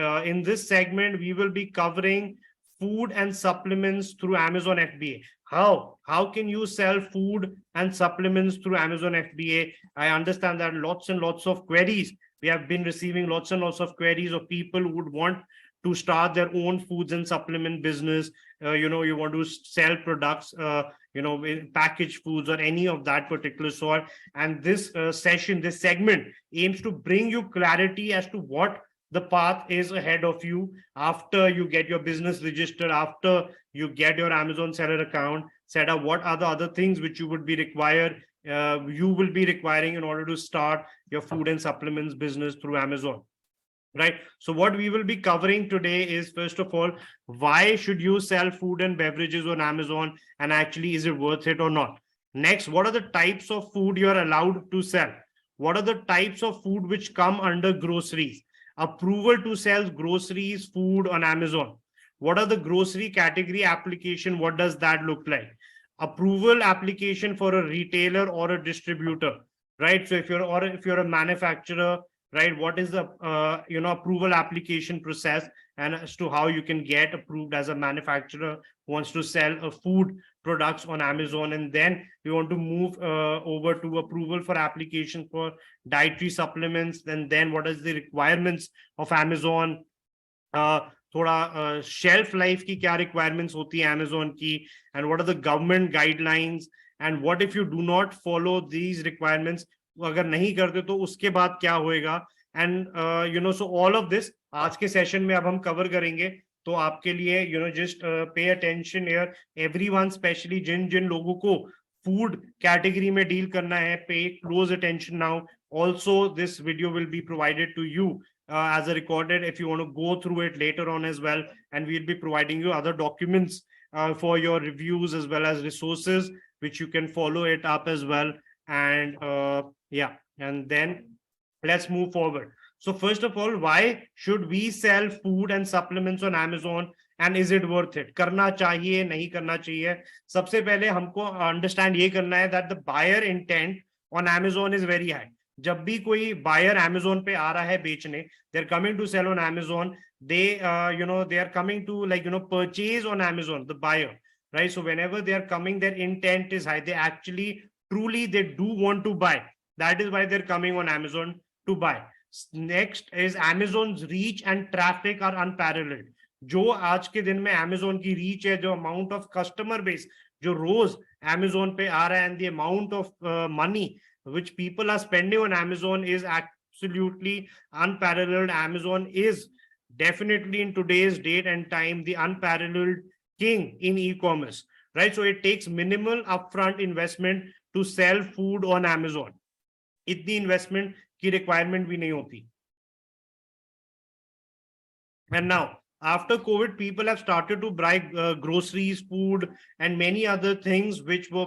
In this segment, we will be covering food and supplements through Amazon FBA. How can you sell food and supplements through Amazon FBA? I understand that lots and lots of queries. We have been receiving lots and lots of queries of people who would want to start their own foods and supplement business. You want to sell products, packaged foods or any of that particular sort. And this this segment aims to bring you clarity as to what the path is ahead of you after you get your business registered, after you get your Amazon seller account set up. What are the other things which you will be requiring in order to start your food and supplements business through Amazon? Right. So what we will be covering today is, first of all, why should you sell food and beverages on Amazon, and actually is it worth it or not? Next, what are the types of food you're allowed to sell? What are the types of food which come under groceries? Approval to sell groceries, food on Amazon. What are the grocery category application? What does that look like? Approval application for a retailer or a distributor, right? So if you're a manufacturer, right, what is the approval application process, and as to how you can get approved as a manufacturer who wants to sell a food products on Amazon. And then we want to move over to approval for application for dietary supplements. And then what is the requirements of Amazon? थोड़ा shelf life की क्या requirements होती है Amazon की, and what are the government guidelines, and what if you do not follow these requirements? अगर नहीं करते तो उसके बाद क्या होएगा? And so all of this आज के सेशन में अब हम कवर करेंगे. तो आपके लिए just pay attention here, everyone, especially जिन लोगों को food category में deal करना है, pay close attention now. Also, this video will be provided to you as a recorded if you want to go through it later on as well, and we'll be providing you other documents for your reviews as well as resources which you can follow it up as well. And and then let's move forward. So first of all, why should we sell food and supplements on Amazon, and is it worth it? करना चाहिए, नहीं करना चाहिए? सबसे पहले हमको understand ये करना है that the buyer intent on Amazon is very high. जब भी कोई buyer Amazon पे आ रहा है बेचने, they're coming to sell on Amazon. They they are coming to purchase on Amazon, the buyer, right? So whenever they are coming, their intent is high. They actually truly they do want to buy. That is why they're coming on Amazon to buy. Next is Amazon's reach and traffic are unparalleled. जो आज के दिन में Amazon की reach है, जो amount of customer base जो रोज Amazon पे आ रहा है, and the amount of money which people are spending on Amazon is absolutely unparalleled. Amazon is definitely in today's date and time the unparalleled king in e-commerce, right? So it takes minimal upfront investment to sell food on Amazon. इतनी investment की requirement भी नहीं होती. And now, after COVID, people have started to buy groceries, food, and many other things which were,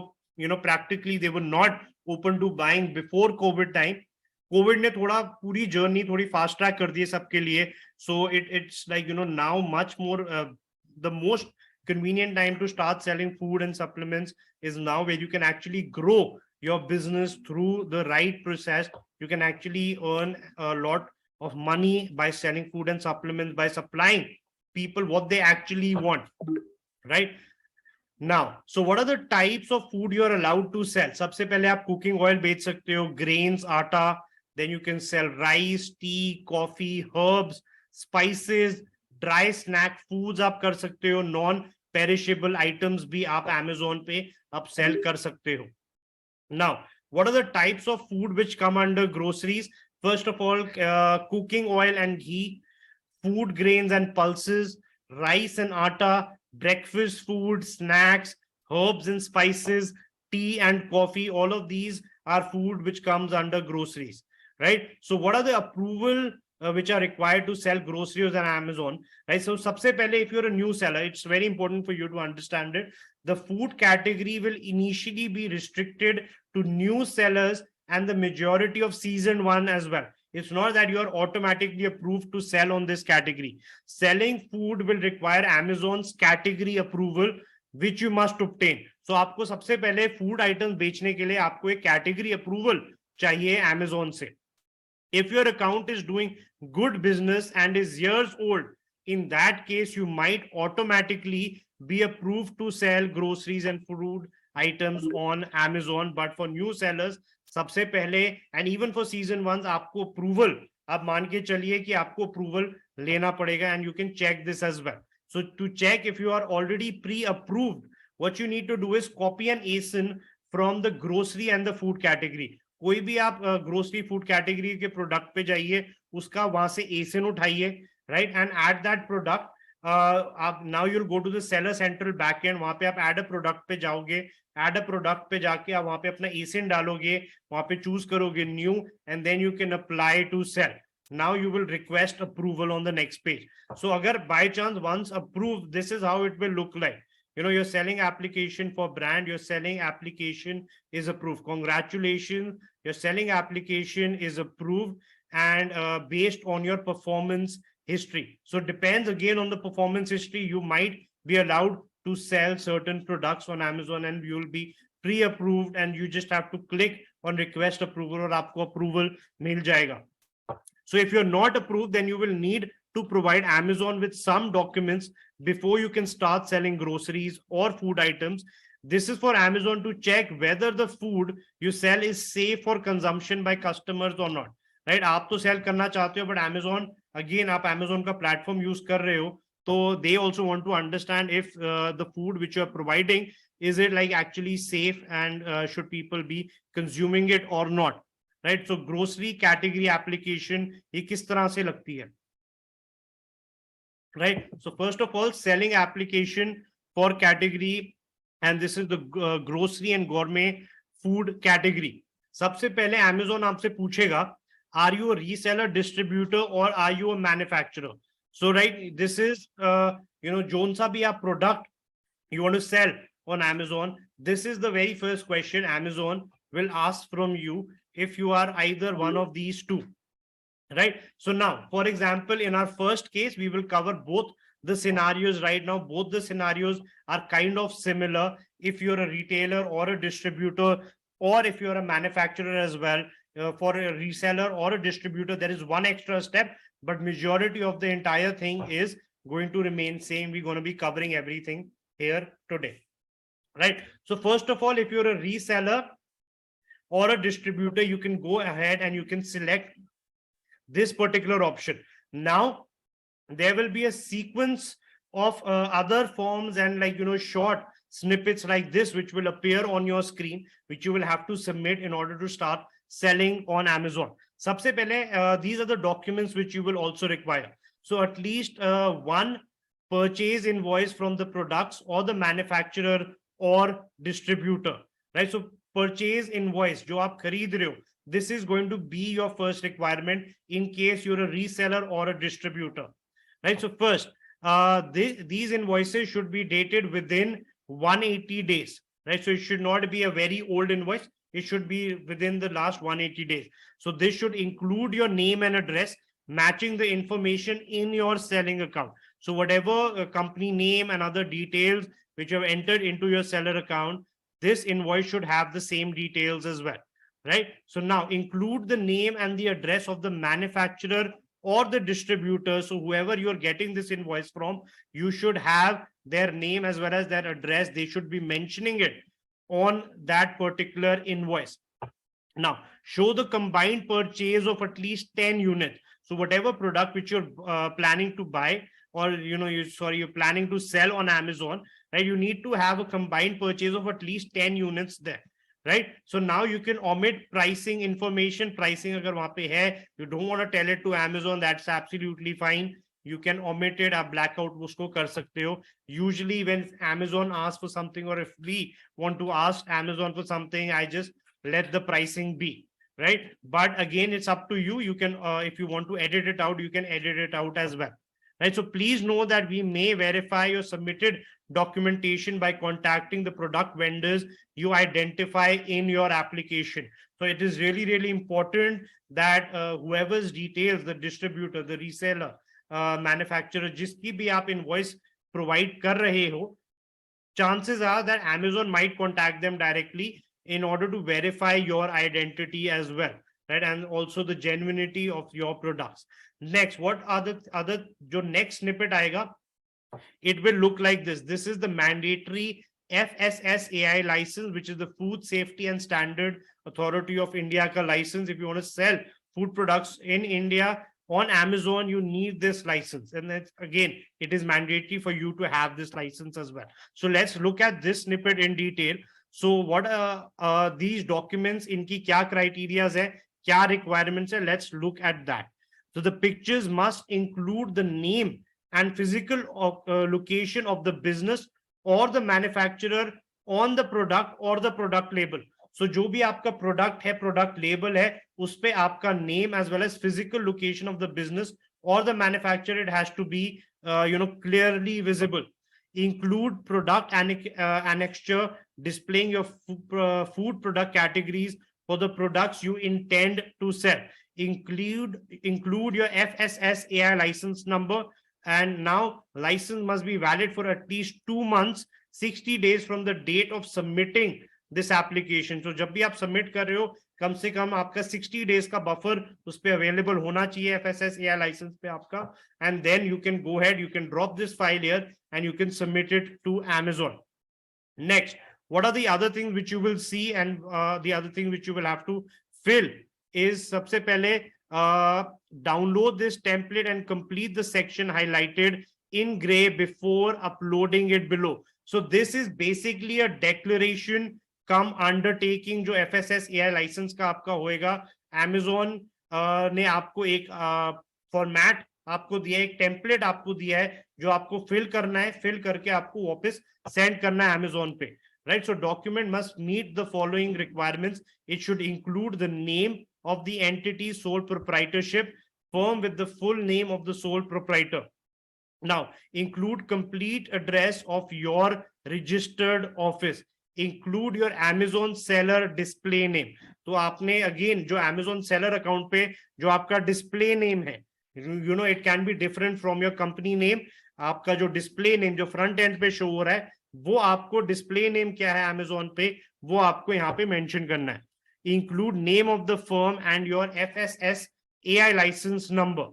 practically they were not open to buying before COVID time. COVID ने थोड़ा पूरी journey थोड़ी fast track कर दी है सबके लिए. So it's like, now much more, the most convenient time to start selling food and supplements is now, where you can actually grow your business through the right process. You can actually earn a lot of money by selling food and supplements, by supplying people what they actually want, right? Now, so what are the types of food you are allowed to sell? सबसे पहले आप cooking oil बेच सकते हो, grains, आटा. Then you can sell rice, tea, coffee, herbs, spices, dry snack foods आप कर सकते हो. Non-perishable items भी आप Amazon पे आप sell कर सकते हो. Now, what are the types of food which come under groceries? First of all, cooking oil and ghee, food grains and pulses, rice and atta, breakfast food, snacks, herbs and spices, tea and coffee. All of these are food which comes under groceries, right? So what are the approval which are required to sell groceries on Amazon, right? So सबसे पहले, if you're a new seller, it's very important for you to understand it. The food category will initially be restricted to new sellers and the majority of season one as well. It's not that you are automatically approved to sell on this category. Selling food will require Amazon's category approval, which you must obtain. So आपको सबसे पहले food items बेचने के लिए आपको एक category approval चाहिए Amazon से. If your account is doing good business and is years old, in that case, you might automatically be approved to sell groceries and food items on Amazon. But for new sellers, सबसे पहले and even for season ones, आपको approval, आप मान के चलिए कि आपको approval लेना पड़ेगा, and you can check this as well. So to check if you are already pre-approved, what you need to do is copy an ASIN from the grocery and the food category. कोई भी आप grocery food category के product पे जाइए, उसका वहां से ASIN उठाइए, right, and add that product. आप now you'll go to the seller central backend, वहां पे आप ऐड अ प्रोडक्ट पे जाओगे, ऐड अ प्रोडक्ट पे जाके आप वहां पे अपना एसिन डालोगे, वहां पे चूज करोगे new, and then you can apply to sell. Now you will request approval on the next page. So agar by chance once approved, this is how it will look like. Your selling application for brand, your selling application is approved. Congratulations, your selling application is approved, and based on your performance history. So it depends again on the performance history. You might be allowed to sell certain products on Amazon, and you will be pre-approved, and you just have to click on request approval, or aapko approval mil jayega. So if you're not approved, then you will need to provide Amazon with some documents before you can start selling groceries or food items. This is for Amazon to check whether the food you sell is safe for consumption by customers or not. Right? आप तो sell करना चाहते हो, but Amazon, again, आप Amazon का platform use कर रहे हो, so they also want to understand if the food which you are providing, is it like actually safe, and should people be consuming it or not. Right? So grocery category application ये किस तरह से लगती है, right? So first of all, selling application for category, and this is the grocery and gourmet food category. सबसे पहले Amazon आपसे पूछेगा, are you a reseller, distributor, or are you a manufacturer? So right, this is zone सा भी आप product you want to sell on Amazon, this is the very first question Amazon will ask from you, if you are either one of these two, right? So now, for example, in our first case, we will cover both the scenarios right now. Both the scenarios are kind of similar. If you're a retailer or a distributor, or if you're a manufacturer as well, for a reseller or a distributor, there is one extra step, but majority of the entire thing is going to remain same. We're going to be covering everything here today, right? So first of all, if you're a reseller or a distributor, you can go ahead and you can select this particular option. Now there will be a sequence of other forms and short snippets like this, which will appear on your screen, which you will have to submit in order to start selling on Amazon. Sabse pehle, these are the documents which you will also require. So at least one purchase invoice from the products or the manufacturer or distributor, right? So purchase invoice, jo aap khareed rahe ho, this is going to be your first requirement in case you're a reseller or a distributor, right? So first, these invoices should be dated within 180 days, right? So it should not be a very old invoice. It should be within the last 180 days. So this should include your name and address, matching the information in your selling account. So whatever company name and other details which you have entered into your seller account, this invoice should have the same details as well, right? So now include the name and the address of the manufacturer or the distributor. So whoever you're getting this invoice from, you should have their name as well as their address. They should be mentioning it on that particular invoice. Now show the combined purchase of at least 10 units. So whatever product which you're planning to buy, or you're planning to sell on Amazon, right? You need to have a combined purchase of at least 10 units there, right? So now you can omit pricing information. Pricing agar wahan pe hai, you don't want to tell it to Amazon, that's absolutely fine. You can omit it, aap blackout usko kar sakte ho. Usually when Amazon asks for something, or if we want to ask Amazon for something, I just let the pricing be, right? But again, it's up to you. You can, if you want to edit it out, you can edit it out as well, right? So please know that we may verify your submitted documentation by contacting the product vendors you identify in your application. So it is really, really important that whoever's details, the distributor, the reseller, manufacturer, jiski bhi aap invoice provide kar rahe ho, chances are that Amazon might contact them directly in order to verify your identity as well. right? And also the genuinity of your products. Next, what are the other, jo next snippet aega, it will look like this. This is the mandatory FSSAI license, which is the Food Safety and Standard Authority of India ka license. If you want to sell food products in India on Amazon, you need this license. And that's, again, it is mandatory for you to have this license as well. So let's look at this snippet in detail. So what are these documents, inki kya criteria hai, kya requirements hai? Let's look at that. So the pictures must include the name and physical location of the business or the manufacturer on the product or the product label. So जो भी आपका product है, product label है, उस पे आपका name as well as physical location of the business or the manufacturer, it has to be clearly visible. Include product annexure displaying your food product categories for the products you intend to sell. Include your FSSAI license number, and now license must be valid for at least 2 months, 60 days from the date of submitting this application. So जब भी आप submit कर रहे हो, कम से कम आपका 60 days का buffer उस पे available होना चाहिए FSSAI license पे आपका, and then you can go ahead, you can drop this file here and you can submit it to Amazon. Next, what are the other things which you will see, and the other thing which you will have to fill is, सबसे पहले download this template and complete the section highlighted in gray before uploading it below. So this is basically a declaration come undertaking जो FSSAI license का आपका होएगा. Amazon ने आपको एक format आपको दिया है, एक टेम्पलेट आपको दिया है जो आपको फिल करना है, फिल करके आपको वापस सेंड करना है Amazon पे, right? So document must meet the following requirements. It should include the name of the entity's sole proprietorship firm with the full name of the sole proprietor. Now, include complete address of your registered office. Include your Amazon seller display name. तो आपने again जो Amazon seller account पे जो आपका display name है, it can be different from your company name. आपका जो display name जो front end पे show हो रहा है, वो आपको display name क्या है Amazon पे, वो आपको यहाँ पे mention करना है. Include name of the firm and your FSSAI license number.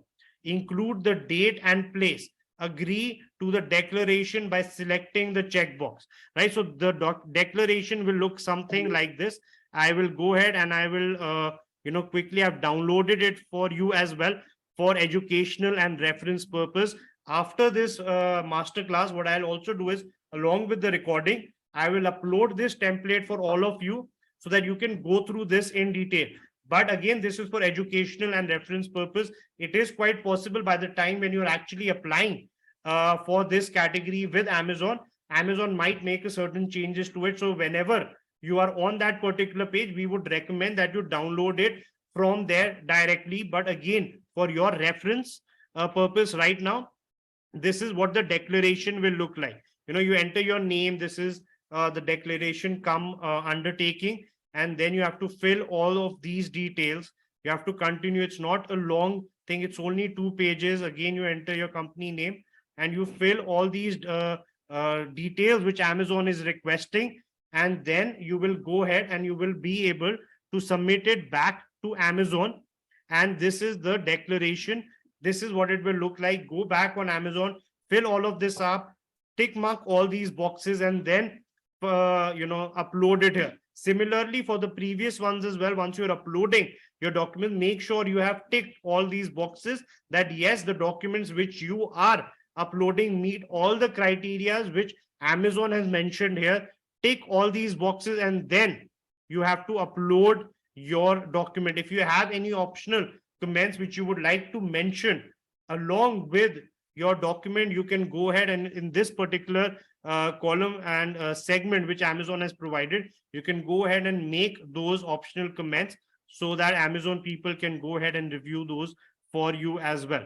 Include the date and place. Agree to the declaration by selecting the checkbox, right? So the declaration will look something like this. I will go ahead and I will quickly, I've downloaded it for you as well for educational and reference purpose. After this masterclass, what I'll also do is, along with the recording, I will upload this template for all of you so that you can go through this in detail. But again, this is for educational and reference purpose. It is quite possible by the time when you're actually applying for this category with Amazon, Amazon might make a certain changes to it. So whenever you are on that particular page, we would recommend that you download it from there directly. But again, for your reference purpose right now, this is what the declaration will look like. You enter your name. This is the declaration come undertaking. And then you have to fill all of these details. You have to continue. It's not a long thing. It's only 2 pages. Again, you enter your company name and you fill all these details which Amazon is requesting. And then you will go ahead and you will be able to submit it back to Amazon. And this is the declaration. This is what it will look like. Go back on Amazon, fill all of this up, tick mark all these boxes, and then upload it here. Similarly, for the previous ones as well, once you're uploading your document, make sure you have ticked all these boxes that yes, the documents which you are uploading meet all the criteria which Amazon has mentioned here. Tick all these boxes and then you have to upload your document. If you have any optional comments which you would like to mention along with your document, you can go ahead and in this particular column and segment which Amazon has provided, you can go ahead and make those optional comments so that Amazon people can go ahead and review those for you as well,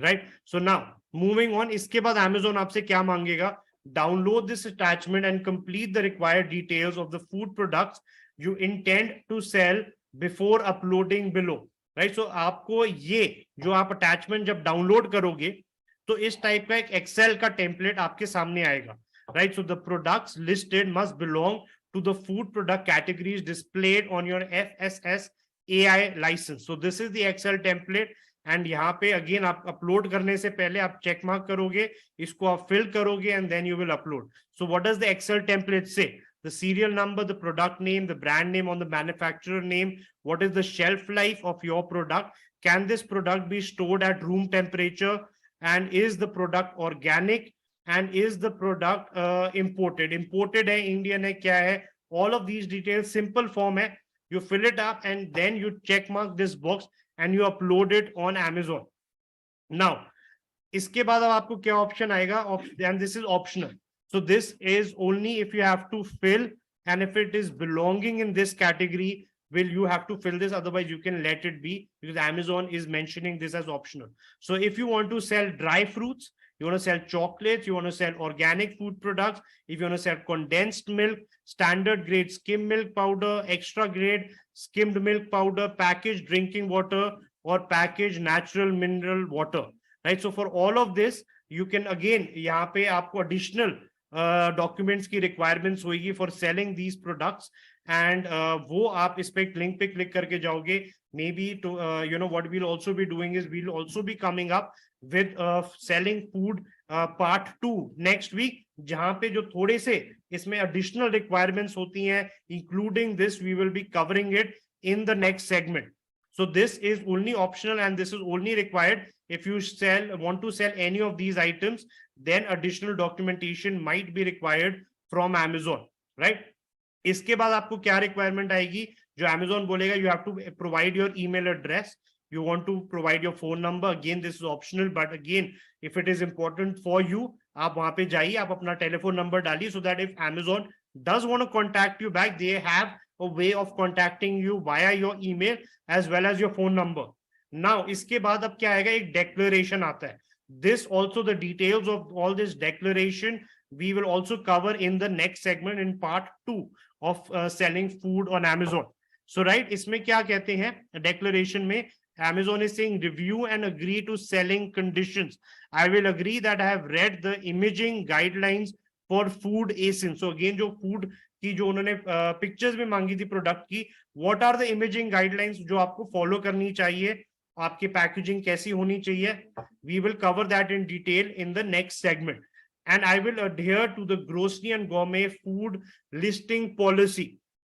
right? So now moving on, iske baad Amazon aapse kya mangega? Download this attachment and complete the required details of the food products you intend to sell before uploading below, right? So aapko ye jo aap attachment jab download karoge, तो इस type का एक Excel का template आपके सामने आएगा, right? So the products listed must belong to the food product categories displayed on your FSSAI AI license. So this is the Excel template. And यहाँ पे अगेन आप अपलोड करने से पहले आप चेक मार्क करोगे, इसको आप फिल करोगे and then you will upload. So what does the Excel template say? The serial number, the product name, the brand name on the manufacturer name, what is the shelf life of your product, can this product be stored at room temperature, and is the product organic, and is the product imported है, Indian है, क्या है, all of these details, simple form है, you fill it up and then you check mark this box and you upload it on Amazon. Now इसके बाद अब आपको क्या ऑप्शन आएगा, and this is optional. So this is only if you have to fill, and if it is belonging in this category, will you have to fill this, otherwise you can let it be, because Amazon is mentioning this as optional. So if you want to sell dry fruits, you want to sell chocolates, you want to sell organic food products, if you want to sell condensed milk, standard grade skim milk powder, extra grade skimmed milk powder, packaged drinking water, or packaged natural mineral water, right? So for all of this, you can again, यहाँ पे आपको additional documents की requirements होगी for selling these products, and वो आप इस पे link पे click करके जाओगे. Maybe to what we'll also be doing is we'll also be coming up with selling food part 2 next week, जहाँ पे जो थोड़े से इसमें additional requirements होती हैं, including this, we will be covering it in the next segment. So this is only optional, and this is only required if you want to sell any of these items, then additional documentation might be required from Amazon, right? इसके बाद आपको क्या requirement आएगी, जो Amazon बोलेगा you have to provide your email address, you want to provide your phone number. Again, this is optional, but again, if it is important for you, आप वहां पे जाइए, आप अपना telephone number डालिए, so that if Amazon does want to contact you back, they have a way of contacting you via your email as well as your phone number. Now इसके बाद अब क्या आएगा, एक declaration आता है. This also, the details of all this declaration we will also cover in the next segment in part 2 of selling food on Amazon. So right, इसमें क्या कहते हैं declaration में, Amazon is saying review and agree to selling conditions. I will agree that I have read the imaging guidelines for food ASIN. So again, जो food की जो उन्होंने pictures में मांगी थी प्रोडक्ट की, what are the imaging guidelines जो आपको फॉलो करनी चाहिए, आपकी पैकेजिंग कैसी होनी चाहिए, we will cover that in detail in the next segment. And I will adhere to the grocery and gourmet food listing policy,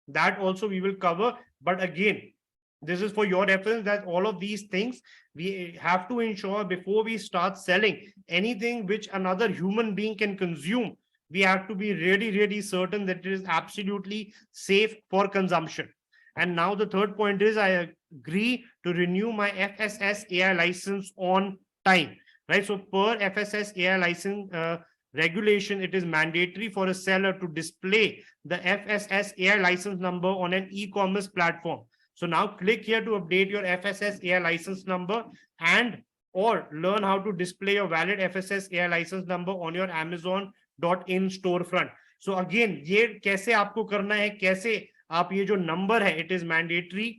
that also we will cover. But again, this is for your reference that all of these things we have to ensure before we start selling anything which another human being can consume. We have to be really certain that it is absolutely safe for consumption. And now the third point is I agree to renew my FSS AI license on time, right? So per FSS AI license regulation, it is mandatory for a seller to display the FSS AI license number on an e-commerce platform. So now click here to update your FSS AI license number and or learn how to display your valid FSS AI license number on your Amazon.in storefront. So again, ये कैसे आपको करना है, कैसे आप ये जो number है, it is mandatory,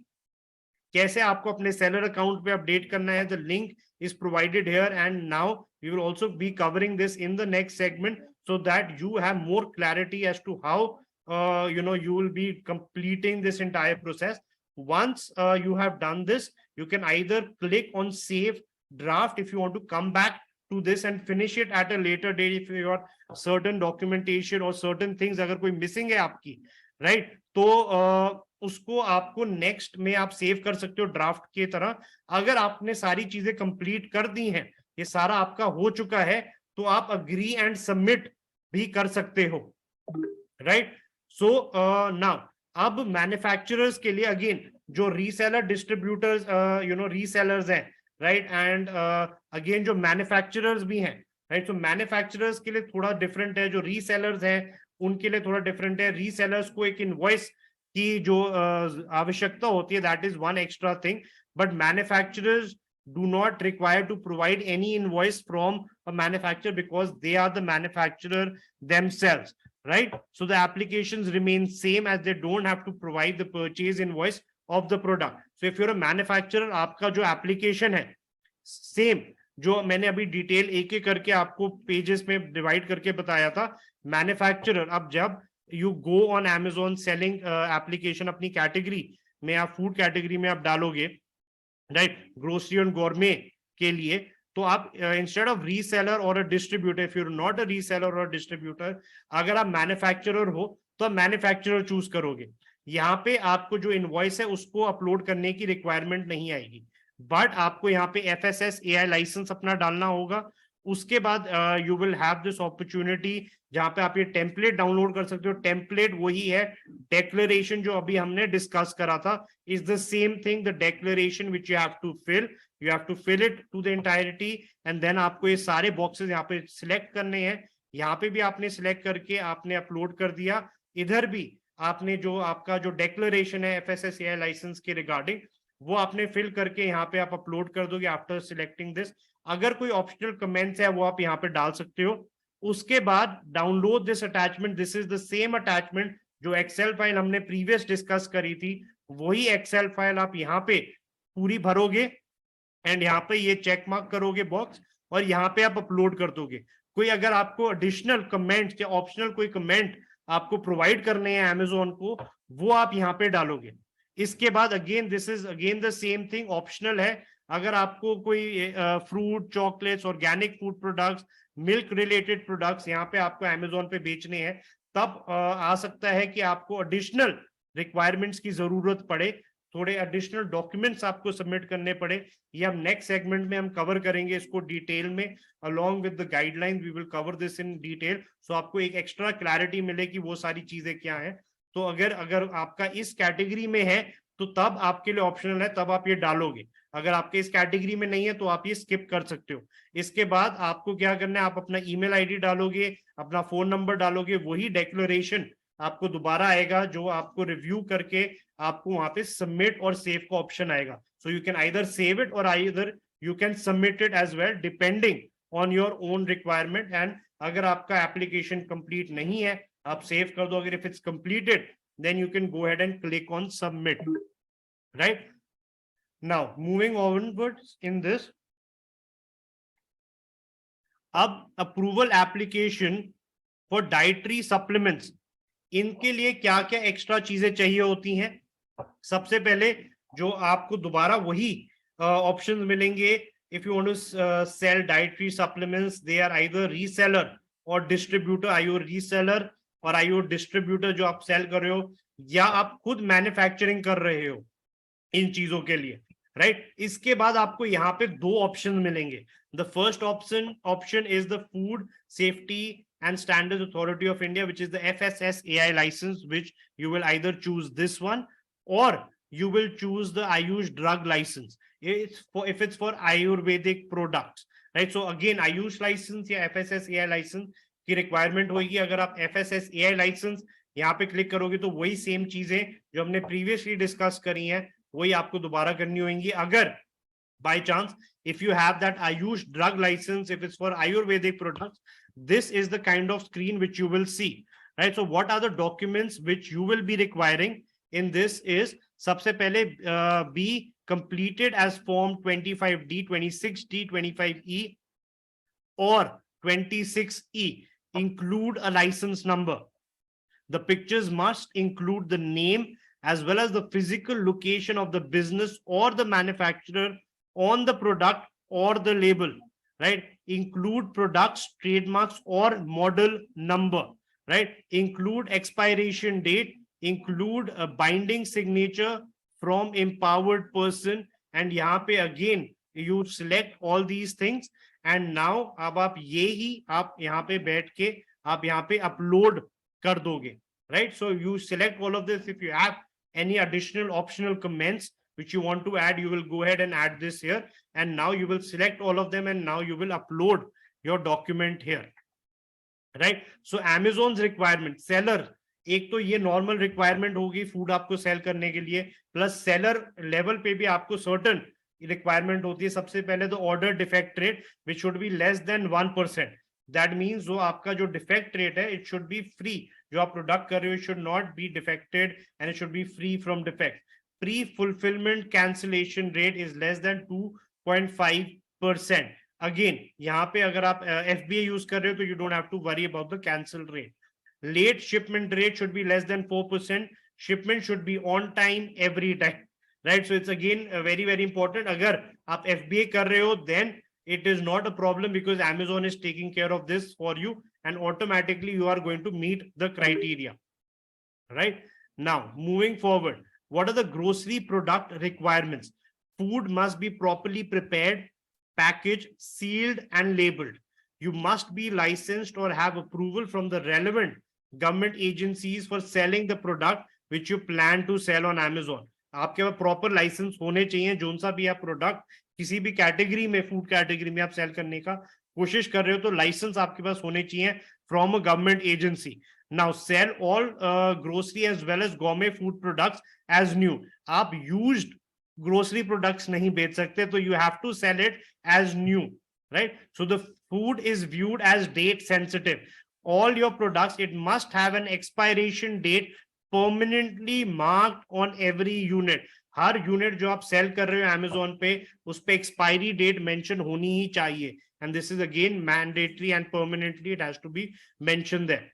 कैसे आपको अपने seller account पे update करना है, the link is provided here, and now we will also be covering this in the next segment so that you have more clarity as to how you will be completing this entire process. Once you have done this, you can either click on save draft if you want to come back to this and finish it at a later date if your certain documentation or certain things अगर कोई missing है आपकी, right? तो उसको आपको next में आप save कर सकते हो draft के तरह. अगर आपने सारी चीजें complete कर दी हैं, ये सारा आपका हो चुका है, तो आप agree and submit भी कर सकते हो, right? So now अब मैन्युफैक्चरर्स के लिए अगेन जो रीसेलर डिस्ट्रीब्यूटर्स रीसेलर्स हैं, राइट, एंड अगेन जो मैन्युफैक्चरर्स भी हैं, राइट. सो मैन्युफैक्चरर्स के लिए थोड़ा डिफरेंट है, जो रीसेलर्स हैं उनके लिए थोड़ा डिफरेंट है. रीसेलर्स को एक इनवॉइस की जो आवश्यकता होती है, that is one extra thing, but manufacturers do not require to provide any invoice from a manufacturer because they are the manufacturer themselves, right? So the applications remain same as they don't have to provide the purchase invoice of the product. So if you're a manufacturer, आपका जो application है same जो मैंने अभी detail एक एक करके आपको पेजेस में डिवाइड करके बताया था, मैन्युफैक्चरर अब जब you go on Amazon selling application अपनी कैटेगरी, में आप फूड कैटेगरी में आप डालोगे, राइट, ग्रोसरी एंड गॉर्मे के लिए, तो आप इंस्टेड ऑफ रीसेलर और a distributor, if you are not a reseller और डिस्ट्रीब्यूटर, अगर आप मैन्युफैक्चरर हो तो आप मैन्युफैक्चरर चूज करोगे। यहाँ पे आपको जो इनवॉइस है उसको अपलोड करने की रिक्वायरमेंट नहीं आएगी, बट आपको यहाँ पे FSSAI लाइसेंस अपना डालना होगा। उसके बाद you will have this opportunity जहां पे आप ये टेम्पलेट डाउनलोड कर सकते हो। टेम्पलेट वही है, डेक्लेरेशन जो अभी हमने डिस्कस करा था is the same thing, the declaration which you have to fill, you have to fill it to the entirety, and then आपको ये सारे बॉक्सेस यहाँ पे सिलेक्ट करने हैं। यहाँ पे भी आपने सिलेक्ट करके आपने अपलोड कर दिया, इधर भी आपने जो आपका जो डेक्लेरेशन है FSSAI लाइसेंस के रिगार्डिंग वो आपने फिल करके यहाँ पे आप अपलोड कर दोगे आफ्टर सिलेक्टिंग दिस। अगर कोई ऑप्शनल कमेंट्स है वो आप यहाँ पे डाल सकते हो। उसके बाद download this attachment, this is the same attachment जो एक्सेल फाइल हमने प्रीवियस डिस्कस करी थी, वही एक्सेल फाइल आप यहाँ पे पूरी भरोगे एंड यहाँ पे ये चेक मार्क करोगे बॉक्स और यहाँ पे आप अपलोड कर दोगे। कोई अगर आपको एडिशनल कमेंट या ऑप्शनल कोई कमेंट आपको प्रोवाइड करने हैं अमेजोन को, वो आप यहाँ पे डालोगे। इसके बाद again this is again the same thing, optional है। अगर आपको कोई fruit, chocolates, organic food products, milk related products यहाँ पे आपको अमेजोन पे बेचने हैं, तब आ सकता है कि आपको एडिशनल रिक्वायरमेंट्स की जरूरत पड़े, थोड़े एडिशनल डॉक्यूमेंट्स आपको सबमिट करने पड़े। ये हम नेक्स्ट सेगमेंट में हम कवर करेंगे इसको डिटेल में, along with the guidelines we will cover this in detail, so आपको एक एक्स्ट्रा क्लैरिटी मिले कि वो सारी चीजें क्या है। तो अगर अगर आपका इस कैटेगरी में है तो तब आपके लिए ऑप्शनल है, तब आप ये डालोगे। अगर आपके इस कैटेगरी में नहीं है तो आप ये स्किप कर सकते हो। इसके बाद आपको क्या करना है, आप अपना ईमेल आईडी डालोगे, अपना फोन नंबर डालोगे, वही डेक्लेरेशन आपको दोबारा आएगा जो आपको रिव्यू करके आपको वहां पे सबमिट और सेव का ऑप्शन आएगा। So you can either save it और either you can submit it as well depending on your own requirement. And अगर आपका एप्लीकेशन कंप्लीट नहीं है आप सेव कर दो, अगर if it's completed then you can go ahead and click on submit, right? Now moving onwards in this, अब approval application for dietary supplements, इनके लिए क्या क्या एक्स्ट्रा चीजें चाहिए होती हैं। सबसे पहले जो आपको दोबारा वही ऑप्शंस मिलेंगे, if you want to sell dietary supplements, they are either reseller और डिस्ट्रीब्यूटर। आई यू रीसेलर और आई यू डिस्ट्रीब्यूटर जो आप सेल कर रहे हो, या आप खुद मैन्युफैक्चरिंग कर रहे हो इन चीजों के लिए, राइट? इसके बाद आपको यहाँ पे दो ऑप्शन मिलेंगे। The first option is the food safety and Standards Authority of India, which is the FSSAI license, which you will either choose this one or you will choose the Ayush drug license. If it's for Ayurvedic products, right? So again, Ayush license या FSSAI license की requirement होगी। अगर आप FSSAI license यहाँ पे click करोगे तो वही सेम चीजें जो हमने प्रीवियसली डिस्कस करी हैं वही आपको दोबारा करनी होंगी। अगर by chance if you have that Ayush drug license, if it's for Ayurvedic products, this is the kind of screen which you will see, right? So what are the documents which you will be requiring in this is, सबसे पहले be completed as form 25D, 26D, 25E or 26E, include a license number. The pictures must include the name as well as the physical location of the business or the manufacturer on the product or the label, right? Include products, trademarks or model number, right? Include expiration date, include a binding signature from empowered person, and यहाँ पे again you select all these things and now अब आप ये ही आप यहाँ पे बैठ के आप यहाँ पे upload कर दोगे, right? So you select all of this. If you have any additional optional comments which you want to add, you will go ahead and add this here, and now you will select all of them and now you will upload your document here, right? So Amazon's requirement, seller, एक तो ये normal requirement होगी food आपको cell करने के लिए, plus seller level पे भी आपको सर्टन रिक्वायरमेंट होती है। सबसे पहले तो order defect rate which should be less than 1%, that means जो आपका जो डिफेक्ट रेट है इट शुड बी फ्री, जो आप प्रोडक्ट कर रहे हो it should not be defected and it should be free from defect. Pre-fulfillment cancellation rate is less than 2.5%. Again, यहाँ पे अगर आप FBA यूज कर रहे हो तो you don't have to worry about the cancel rate. Late shipment rate should be less than 4%. shipment should be on time every time, right? So it's again very, very important. Agar aap FBA kar rahe ho, then it is not a problem because Amazon is taking care of this for you, and automatically you are going to meet the criteria, right? Now, moving forward, what are the grocery product requirements? Food must be properly prepared, packaged, sealed, and labeled. You must be licensed or have approval from the relevant government agencies for selling the product which you plan to sell on Amazon. आपके पास proper licence होने चाहिए, zone सा भी आप product किसी भी category में, food category में आप सेल करने का कोशिश कर रहे हो, तो लाइसेंस आपके पास होने चाहिए from a government agency. Now sell all grocery as well as gourmet food products as new. आप used grocery products नहीं बेच सकते, तो you have to sell it as new, right? So the food is viewed as date sensitive. All your products, it must have an expiration date permanently marked on every unit. Her unit जो आप cell कर रहे हो Amazon पे, उस पे expiry date mention होनी ही चाहिए, and this is again mandatory and permanently it has to be mentioned there.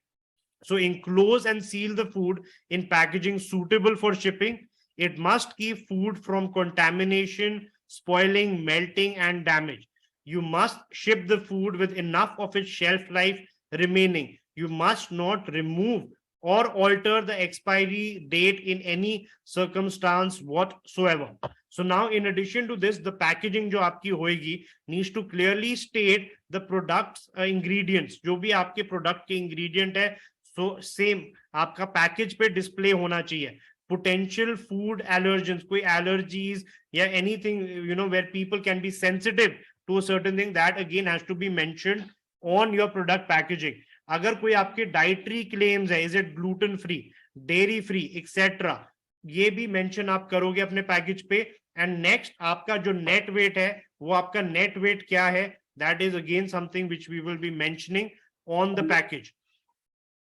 So enclose and seal the food in packaging suitable for shipping. It must keep food from contamination, spoiling, melting, and damage. You must ship the food with enough of its shelf life remaining. You must not remove or alter the expiry date in any circumstance whatsoever. So now, in addition to this, the packaging जो आपकी होएगी needs to clearly state the product's ingredients. जो भी आपके product के ingredient है, so same आपका package पे display होना चाहिए. Potential food allergens, कोई allergies या anything, you know, where people can be sensitive to a certain thing, that again has to be mentioned on your product packaging. अगर कोई आपके डाइटरी क्लेम्स है, is it gluten free, dairy free, etcetera, ये भी mention आप करोगे अपने package पे. एंड नेक्स्ट, आपका जो नेट वेट है, वो आपका नेट वेट क्या है, that is again something which we will be mentioning on the package,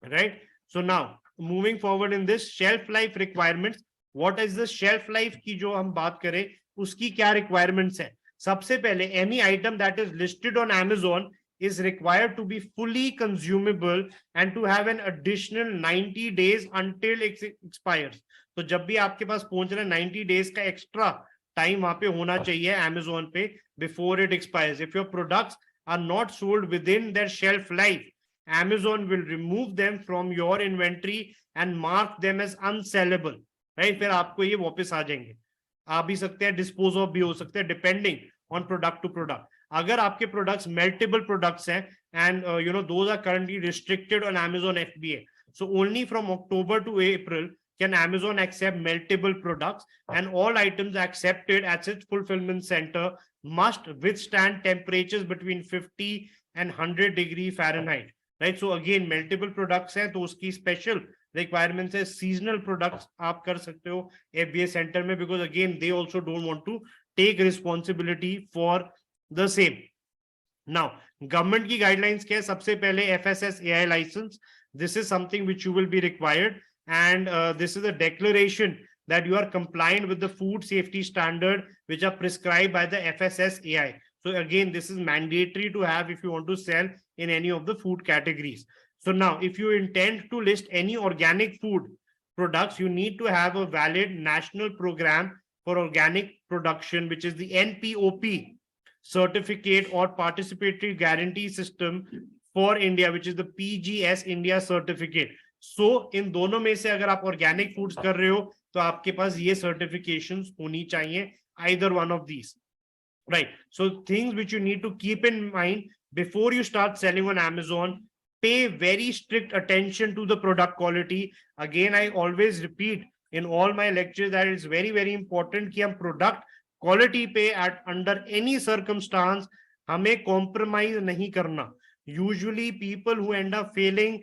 right? So now moving forward in this, shelf life requirements. What is the shelf life की जो हम बात करें, उसकी क्या रिक्वायरमेंट्स है? सबसे पहले, any item that is listed on Amazon is required to be fully consumable and to have an additional 90 days until it expires. तो जब भी आपके पास पहुंच रहा है, 90 days का एक्स्ट्रा टाइम वहां पे होना चाहिए Amazon पे before it expires. If your products are not sold within their shelf life, Amazon will remove them from your inventory and mark them as unsellable, right? फिर आपको ये वापस आ जाएंगे, आ भी सकते हैं, डिस्पोज ऑफ भी हो सकते हैं, depending on product to product. अगर आपके प्रोडक्ट्स मल्टीपल प्रोडक्ट्स हैं, and you know those are currently restricted on Amazon FBA, so only from October to April can Amazon accept multiple products, and all items accepted at its fulfillment center must withstand temperatures between 50 and 100 degree Fahrenheit, right? So again, multiple products हैं, तो उसकी special requirements है. seasonal products आप कर सकते हो FBA center में, because again they also don't want to take responsibility for the same. Now, government की guidelines क्या है? सबसे पहले FSSAI license. This is something which you will be required, and this is a declaration that you are compliant with the food safety standard which are prescribed by the FSSAI. So again, this is mandatory to have if you want to sell in any of the food categories. So now, if you intend to list any organic food products, you need to have a valid national program for organic production, which is the NPOP certificate or participatory guarantee system for India, which is the PGS India certificate. So इन दोनों में से अगर आप organic foods कर रहे हो, तो आपके पास ये certifications होनी चाहिए, either one of these, right? So things which you need to keep in mind before you start selling on Amazon: pay very strict attention to the product quality. Again, I always repeat in all my lectures that it's very, very important कि हम product quality पे at under any circumstance हमें compromise नहीं करना. Usually people who end up failing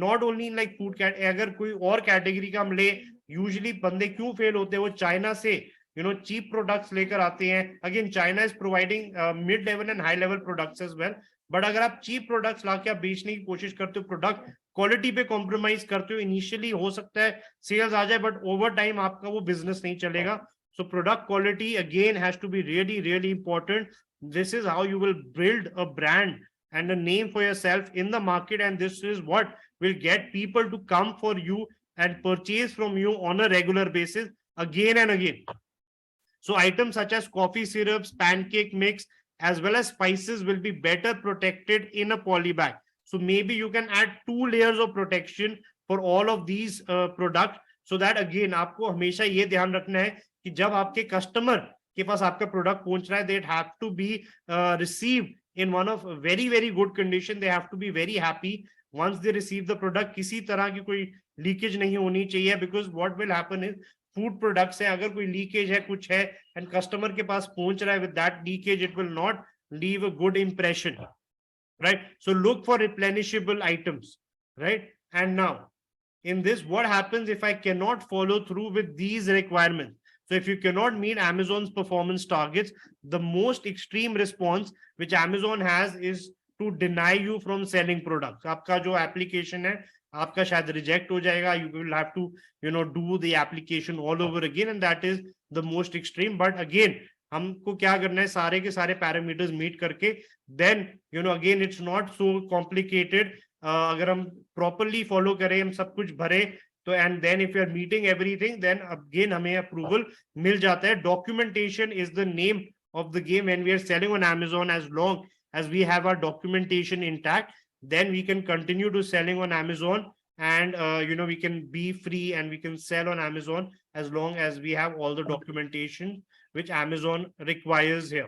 not only like food cat, अगर कोई और category का हम ले, यूजुअली बंदे क्यों फेल होते हैं? वो चाइना से यू नो चीप प्रोडक्ट्स लेकर आते हैं. Again, China is providing mid level and high level products as well, but अगर आप चीप प्रोडक्ट्स लाके आप बेचने की कोशिश करते हो, प्रोडक्ट क्वालिटी पे कॉम्प्रोमाइज करते हो, इनिशियली हो सकता है सेल्स आ जाए, बट ओवर टाइम आपका वो बिजनेस नहीं चलेगा. So product quality again has to be really, really important. This is how you will build a brand and a name for yourself in the market, and this is what will get people to come for you and purchase from you on a regular basis again and again. So items such as coffee syrups, pancake mix, as well as spices will be better protected in a poly bag. So maybe you can add 2 layers of protection for all of these products, so that again आपको हमेशा ये ध्यान रखना है कि जब आपके customer के पास आपका प्रोडक्ट पहुंच रहा है, they have to be received in one of very very good condition. They have to be very happy once they receive the product. किसी तरह की कोई लीकेज नहीं होनी चाहिए, because what will happen is food products है, अगर कोई लीकेज है, कुछ है, एंड कस्टमर के पास पहुंच रहा है with that leakage, it will not leave a good impression, right? So look for replenishable items, right? And now in this, what happens if I cannot follow through with these requirements? So if you cannot meet Amazon's performance targets, the most extreme response which Amazon has is to deny you from selling products. आपका जो application है, आपका शायद reject हो जाएगा. You will have to, do the application all over again, and that is the most extreme. But again, हमको क्या करना है, सारे के सारे पैरामीटर्स मीट करके, then again it's not so complicated. अगर हम प्रॉपरली फॉलो करें, हम सब कुछ भरे, तो and then if you are meeting everything, then again हमें अप्रूवल मिल जाता है. Documentation is the name of the game when we are selling on Amazon. As long as we have our documentation intact, then we can continue to selling on Amazon, and we can be free and we can sell on Amazon as long as we have all the documentation which Amazon requires here,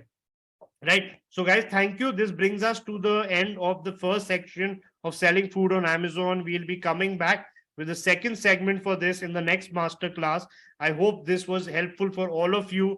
right? So guys, thank you. This brings us to the end of the first section of selling food on Amazon. We'll be coming back with the second segment for this in the next master class. I hope this was helpful for all of you.